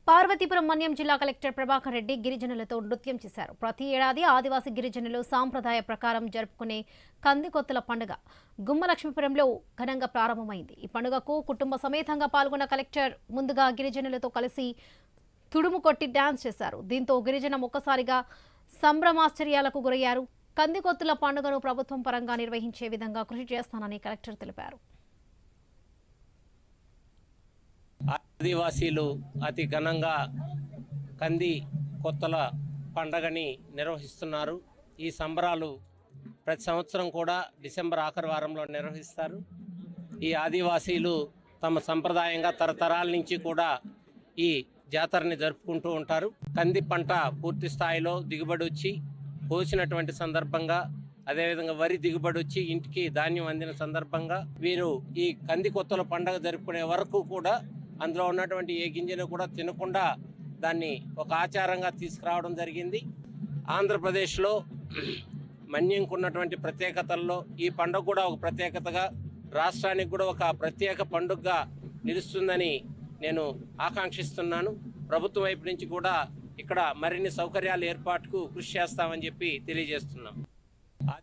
పార్వతీపురం మన్యం జిల్లా కలెక్టర్ ప్రభాకర్ రెడ్డి గిరిజనులతో నృత్యం చేశారు. ప్రతి ఏడాది ఆదివాసీ గిరిజనులు సాంప్రదాయ ప్రకారం జరుపుకునే కందికొత్తుల పండుగ గుమ్మలక్ష్మీపురంలో ఘనంగా ప్రారంభమైంది. ఈ పండుగకు కుటుంబ సమేతంగా పాల్గొన్న కలెక్టర్ ముందుగా గిరిజనులతో కలిసి తుడుము కొట్టి డాన్స్ చేశారు. దీంతో గిరిజనం ఒక్కసారిగా సంభ్రమాశ్చర్యాలకు గురయ్యారు. కందికొత్తుల పండుగను ప్రభుత్వం పరంగా నిర్వహించే విధంగా కృషి చేస్తానని కలెక్టర్ తెలిపారు. ఆదివాసీలు అతి ఘనంగా కంది కొత్తల పండగని నిర్వహిస్తున్నారు. ఈ సంబరాలు ప్రతి సంవత్సరం కూడా డిసెంబర్ ఆఖరి వారంలో నిర్వహిస్తారు. ఈ ఆదివాసీలు తమ సంప్రదాయంగా తరతరాల నుంచి కూడా ఈ జాతరని జరుపుకుంటూ ఉంటారు. కంది పంట పూర్తి స్థాయిలో దిగుబడి వచ్చి కోసినటువంటి సందర్భంగా, అదేవిధంగా వరి దిగుబడి వచ్చి ఇంటికి ధాన్యం అందిన సందర్భంగా వీరు ఈ కంది కొత్తల పండుగ జరుపుకునే వరకు కూడా అందులో ఉన్నటువంటి ఏ గింజను కూడా తినకుండా దాన్ని ఒక ఆచారంగా తీసుకురావడం జరిగింది. ఆంధ్రప్రదేశ్లో మన్యంకు ఉన్నటువంటి ప్రత్యేకతల్లో ఈ పండుగ కూడా ఒక ప్రత్యేకతగా, రాష్ట్రానికి కూడా ఒక ప్రత్యేక పండుగగా నిలుస్తుందని నేను ఆకాంక్షిస్తున్నాను. ప్రభుత్వం వైపు నుంచి కూడా ఇక్కడ మరిన్ని సౌకర్యాల ఏర్పాటుకు కృషి చేస్తామని చెప్పి తెలియజేస్తున్నాం.